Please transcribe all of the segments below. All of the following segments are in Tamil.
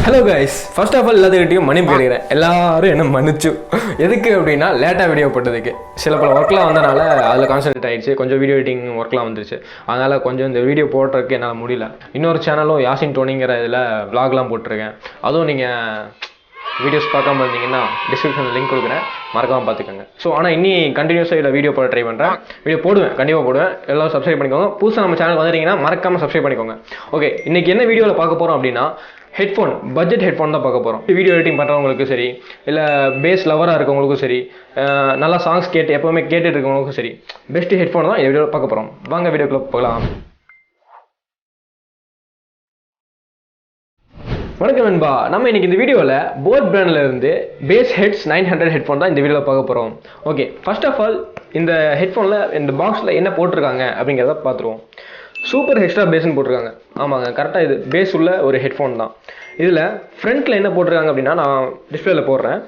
Hello guys, first of all எல்லாத்துக்கிட்டையும் மன்னிப்பு கேட்குறேன். எல்லாரும் என்ன மன்னிச்சு எதுக்கு அப்படின்னா லேட்டாக வீடியோ போட்டதுக்கு சில பல ஒர்க்லாம் வந்தனால அதில் கான்சன்ட்ரேட் ஆகிடுச்சு. கொஞ்சம் வீடியோ எடிட்டிங் ஒர்க்லாம் வந்துருச்சு. அதனால் கொஞ்சம் இந்த வீடியோ போடுறதுக்கு என்னால் முடியல. இன்னொரு சேனலும் யாசின் டோனிங்கிற இதில் vlogலாம் போட்டிருக்கேன். அதுவும் நீங்கள் வீடியோஸ் பார்க்காம இருந்தீங்கன்னா டிஸ்கிரிப்ஷனில் லிங்க் கொடுக்குறேன், மறக்காமல் பார்த்துக்கோங்க. ஸோ ஆனால் இன்னி கண்டினியூஸாக இதில் வீடியோ போட ட்ரை பண்ணுறேன். வீடியோ போடுவேன், கண்டிப்பாக போடுவேன். எல்லோரும் சப்ஸ்கிரைப் பண்ணிக்கோங்க. புதுசாக நம்ம சேனல் வந்துட்டீங்கன்னா மறக்காமல் சப்ஸ்கிரைப் பண்ணிக்கோங்க. ஓகே, இன்றைக்கி என்ன வீடியோவில் பார்க்க போகிறோம் அப்படின்னா ஹெட்ஃபோன், பட்ஜெட் ஹெட்ஃபோன் தான் பார்க்க போகிறோம். வீடியோ எடிட்டிங் பண்ணுறவங்களுக்கும் சரி, இல்லை பேஸ் லவராக இருக்கவங்களுக்கும் சரி, நல்லா சாங்ஸ் எப்போவுமே கேட்டுட்டு இருக்கவங்களுக்கும் சரி, பெஸ்ட் ஹெட்ஃபோன் தான் இந்த வீடியோவில் பார்க்க போகிறோம். வாங்க வீடியோக்குள்ளே போகலாம். வணக்கம் நண்பா, நம்ம இன்னைக்கு இந்த வீடியோவில் போட் பிராண்டில் இருந்து BaseHeads 900 ஹெட்ஃபோன் தான் இந்த வீடியோவில் பார்க்க போகிறோம். ஓகே, ஃபர்ஸ்ட் ஆஃப் ஆல் இந்த ஹெட்ஃபோனில் இந்த பாக்ஸில் என்ன போட்டிருக்காங்க அப்படிங்கிறத பார்த்துருவோம். சூப்பர் எக்ஸ்ட்ரா பேஸ்ன்னு போட்டிருக்காங்க. ஆமாங்க, கரெக்டாக இது பேஸ் உள்ள ஒரு ஹெட்ஃபோன் தான். இதில் ஃப்ரண்ட்டில் என்ன போட்டிருக்காங்க அப்படின்னா, நான் டிஸ்பிளேல போடுறேன்,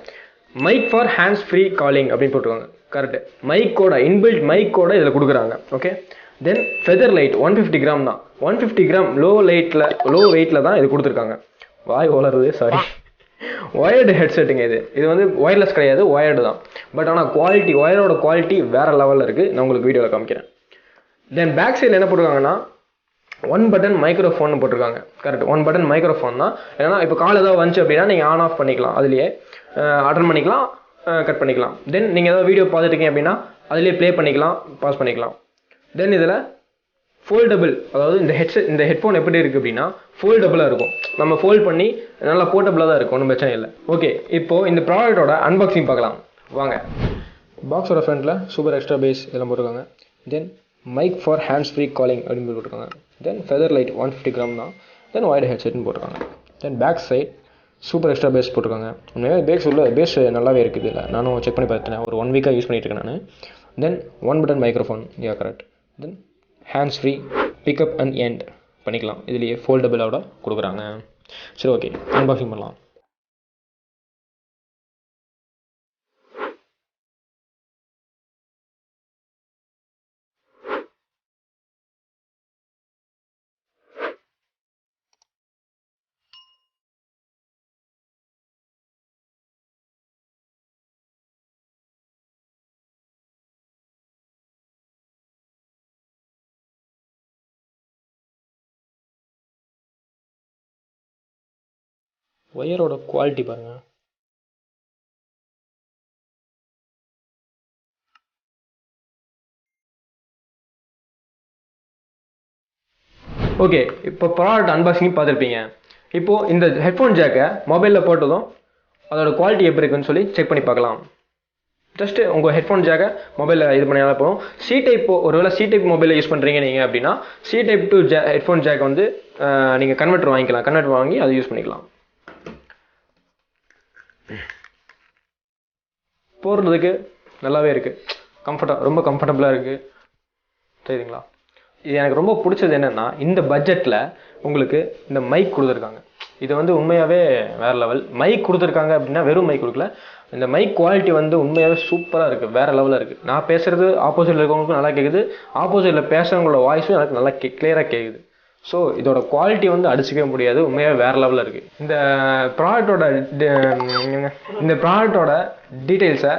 mic for hands free calling அப்படின்னு போட்டிருக்காங்க. கரெக்டு, மைக்கோட இன்பில்ட் மைக்கோட இதில் கொடுக்குறாங்க. Okay, then feather light 150 gram தான். 150 கிராம் லோ வெயிட்டில் தான் இது கொடுத்துருக்காங்க. வாய் வளருது, சாரி. ஒயர்டு ஹெட்செட்டுங்க இது. இது வந்து ஒயர்லெஸ் கிடையாது, ஒயர்டு தான். பட் ஆனால் குவாலிட்டி, ஒயரோட குவாலிட்டி வேறு லெவலில் இருக்குது. நான் உங்களுக்கு வீடியோவில் காமிக்கிறேன். தென் பேக் சைடில் என்ன போட்டிருக்காங்கன்னா, 1 பட்டன் மைக்ரோஃபோன் போட்டிருக்காங்க. கரெக்ட், 1 பட்டன் மைக்ரோஃபோன் தான். ஏன்னா இப்போ கால் ஏதாவது வந்துச்சு அப்படின்னா நீங்கள் ஆன் ஆஃப் பண்ணிக்கலாம், அதுலேயே அட்டன் பண்ணிக்கலாம், கட் பண்ணிக்கலாம். தென் நீங்கள் ஏதாவது வீடியோ பார்த்துருக்கீங்க அப்படின்னா அதுலேயே ப்ளே பண்ணிக்கலாம், பாஸ் பண்ணிக்கலாம். தென் இதில் ஃபோல்டபுள், அதாவது இந்த ஹெட்ஃபோன் எப்படி இருக்குது அப்படின்னா ஃபோல்டபுளாக இருக்கும். நம்ம ஃபோல்ட் பண்ணி நல்லா போர்ட்டபுளாக தான் இருக்கும், ஒன்றும் பிரச்சனை இல்லை. ஓகே, இப்போது இந்த ப்ராடக்டோட அன்பாக்சிங் பார்க்கலாம் வாங்க. பாக்ஸோட ஃப்ரண்ட்டில் சூப்பர் எக்ஸ்ட்ரா பேஸ் இதெல்லாம் போட்டிருக்காங்க. Then mic for hands free calling அப்படின்னு போட்டிருக்காங்க. தென் ஃபெதர் லைட் 150 கிராம் தான். தென் ஒயர்டு ஹெட்செட்னு போட்டிருக்காங்க. Then back side super extra bass போட்டிருக்காங்க. உண்மையாக பேஸ் நல்லாவே இருக்குது. இல்லை, நானும் செக் பண்ணி பார்த்தேன், ஒரு 1 வீக்காக யூஸ் பண்ணிட்டு இருக்கேன் நான். Then 1 button microphone, yeah correct. Then hands free pickup and end பண்ணிக்கலாம், இதுலேயே ஃபோல்டபுளோட கொடுக்குறாங்க. சரி, ஓகே, அன்பாக்சிங் பண்ணலாம். ஒயரோட குவாலிட்டி பாருங்கள். ஓகே, இப்போ ப்ராடக்ட் அன்பாக்சிங் பார்த்துருப்பீங்க. இப்போது இந்த ஹெட்ஃபோன் ஜாக்கை மொபைலில் போட்டதும் அதோட குவாலிட்டி எப்படி இருக்குன்னு சொல்லி செக் பண்ணி பார்க்கலாம். ஜஸ்ட்டு உங்கள் ஹெட்ஃபோன் ஜாக்கை மொபைலில் இது பண்ணியாலும் போகும். சி டைப், ஒருவேளை சி டைப் மொபைலில் யூஸ் பண்ணுறீங்க நீங்கள் அப்படின்னா C type to headphone jack வந்து நீங்கள் கன்வெர்ட்டர் வாங்கிக்கலாம். கன்வெர்ட்டர் வாங்கி அதை யூஸ் பண்ணிக்கலாம். போடுறதுக்கு நல்லாவே இருக்குது, ரொம்ப கம்ஃபர்டபுளாக இருக்குது. சரிங்களா? இது எனக்கு ரொம்ப பிடிச்சது என்னென்னா, இந்த பட்ஜெட்டில் உங்களுக்கு இந்த மைக் கொடுத்துருக்காங்க. இது வந்து உண்மையாகவே வேறு லெவல். மைக் கொடுத்துருக்காங்க அப்படின்னா வெறும் மைக் கொடுக்கல, இந்த மைக் குவாலிட்டி வந்து உண்மையாகவே சூப்பராக இருக்குது, வேறு லெவலில் இருக்குது. நான் பேசுகிறது ஆப்போசிட்டில் இருக்கவங்களுக்கும் நல்லா கேட்குது, ஆப்போசிட்டில் பேசுகிறவங்களோட வாய்ஸும் எனக்கு நல்லா கிளியராக கேட்குது. ஸோ இதோட குவாலிட்டி வந்து அடிச்சிக்கவே முடியாது, உண்மையாக வேறு லெவலில் இருக்குது. இந்த ப்ராடக்டோட டீட்டெயில்ஸை,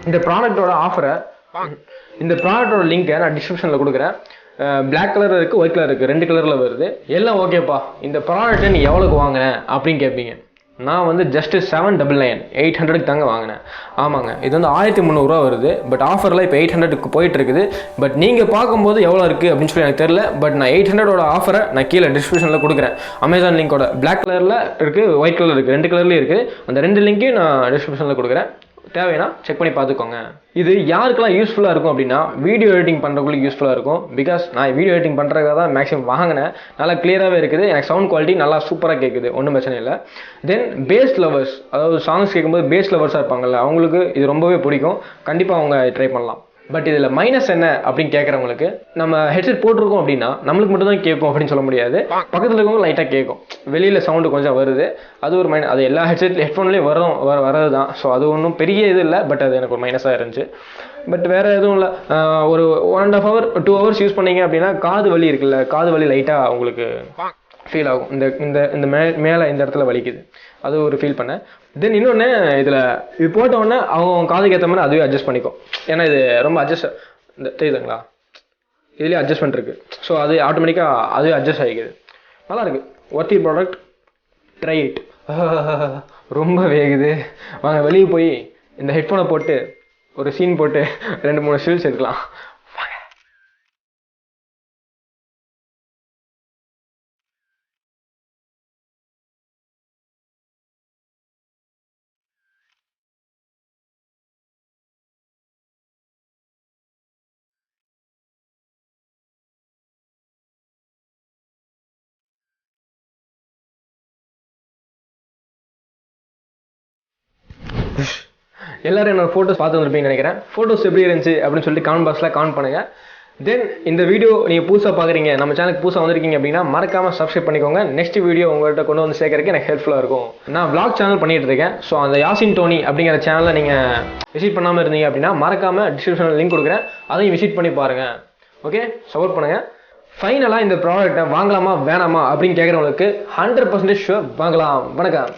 இந்த ப்ராடக்டோட ஆஃபரை, இந்த ப்ராடக்டோட லிங்கை நான் டிஸ்கிரிப்ஷனில் கொடுக்குறேன். பிளாக் கலர் இருக்குது, ஒயிட் கலர் இருக்குது, 2 கலரில் வருது. எல்லாம் ஓகேப்பா, இந்த ப்ராடக்ட்டை நீ எவ்வளோக்கு வாங்கினேன் அப்படின்னு கேட்பீங்க. நான் வந்து ஜஸ்ட்டு 799 800க்கு தாங்க வாங்கினேன். ஆமாங்க, இது வந்து 1300 வருது. பட் ஆஃபரில் இப்போ 800க்கு போயிட்டு இருக்குது. பட் நீங்கள் பார்க்கும்போது எவ்வளோ இருக்குது அப்படின்னு சொல்லி எனக்கு தெரியல. பட் நான் 800ஓட ஆஃபரை நான் கீழே டிஸ்கிரிப்ஷனில் கொடுக்குறேன். அமேசான் லிங்கோட பிளாக் கலரில் இருக்குது, ஒயிட் கலர் இருக்குது, 2 கலர்லேயும் இருக்குது. அந்த 2 லிங்க்கையும் நான் டிஸ்கிரிப்ஷனில் கொடுக்குறேன். தேவைன்னா செக் பண்ணி பார்த்துக்கோங்க. இது யாருக்கெல்லாம் யூஸ்ஃபுல்லாக இருக்கும் அப்படின்னா வீடியோ எடிட்டிங் பண்ணுறவங்களுக்கு யூஸ்ஃபுல்லாக இருக்கும். பிகாஸ் நான் வீடியோ எடிட்டிங் பண்ணுறதுக்காக தான் மேக்ஸிமம் வாங்கினேன். நல்லா கிளியராகவே இருக்குது, எனக்கு சவுண்ட் குவாலிட்டி நல்லா சூப்பராக கேட்குது, ஒன்றும் பிரச்சனை இல்லை. தென் பேஸ் லவர்ஸ், அதாவது சாங்ஸ் கேட்கும்போது பேஸ் லவர்ஸாக இருப்பாங்கல்ல, அவங்களுக்கு இது ரொம்பவே பிடிக்கும். கண்டிப்பாக அவங்க ட்ரை பண்ணலாம். பட் இதில் மைனஸ் என்ன அப்படின்னு கேட்குறவங்களுக்கு, நம்ம ஹெட்செட் போட்டிருக்கோம் அப்படின்னா நம்மளுக்கு மட்டும் தான் கேட்கும் அப்படின்னு சொல்ல முடியாது. பக்கத்தில் இருக்கவங்க லைட்டாக கேட்கும், வெளியில் சவுண்டு கொஞ்சம் வருது, அது ஒரு மைனஸ். அது எல்லா ஹெட்ஃபோன்லேயும் வரது தான். ஸோ அது ஒன்றும் பெரிய இது இல்லை, பட் அது எனக்கு ஒரு மைனஸாக இருந்துச்சு. பட் வேறு எதுவும் இல்லை. ஒரு 1.5 hour 2 hours யூஸ் பண்ணிங்க அப்படின்னா காது வலி இருக்குல்ல, காது வலி லைட்டாக உங்களுக்கு ஃபீல் ஆகும். இந்த இந்த இந்த மேலே இந்த இடத்துல வலிக்குது, அது ஒரு ஃபீல் பண்ணேன். தென் இன்னொன்று, இதில் இது போட்டோடனே அவங்க காதுக்கு ஏற்ற மாதிரி அதுவே அட்ஜஸ்ட் பண்ணிக்கும். ஏன்னா இது ரொம்ப அட்ஜஸ்ட், இந்த தெரியுதுங்களா, இதுலேயே அட்ஜஸ்ட்மெண்ட் இருக்குது. ஸோ அது ஆட்டோமேட்டிக்காக அதுவே அட்ஜஸ்ட் ஆகிக்குது. நல்லாயிருக்கு, ஒர்த்தி ப்ராடக்ட், ட்ரை இட். ரொம்ப வேகுது, வாங்க வெளியே போய் இந்த ஹெட்ஃபோனை போட்டு ஒரு சீன் போட்டு 2-3 ஸ்டில்ஸ் எடுக்கலாம். எல்லாரும் என்னோட ஃபோட்டோஸ் பார்த்து வந்துருப்பீங்கன்னு நினைக்கிறேன். ஃபோட்டோஸ் எப்படி இருந்துச்சு அப்படின்னு சொல்லிட்டு கமெண்ட் பாக்ஸில் கமெண்ட் பண்ணுங்கள். தென் இந்த வீடியோ நீங்கள் புதுசாக பார்க்குறீங்க, நம்ம சேனலுக்கு புதுசாக வந்திருக்கீங்க அப்படின்னா மறக்காமல் சப்ஸ்கிரைப் பண்ணிக்கோங்க. நெக்ஸ்ட் வீடியோ உங்கள்கிட்ட கொண்டு வந்து சேர்க்கறதுக்கு எனக்கு ஹெல்ப்ஃபுல்லாக இருக்கும். நான் vlog சேனல் பண்ணிகிட்டு இருக்கேன். ஸோ அந்த யாசின் டோனி அப்படிங்கிற சேனலை நீங்கள் விசிட் பண்ணாமல் இருந்தீங்க அப்படின்னா மறக்காமல் டிஸ்கிரிப்ஷனில் லிங்க் கொடுக்குறேன், அதையும் விசிட் பண்ணி பாருங்கள். ஓகே, சப்போர்ட் பண்ணுங்கள். ஃபைனலாக இந்த ப்ராடக்ட்டை வாங்கலாமா வேணாமா அப்படின்னு கேட்குறவங்களுக்கு 100% ஷுர் வாங்கலாம். வணக்கம்.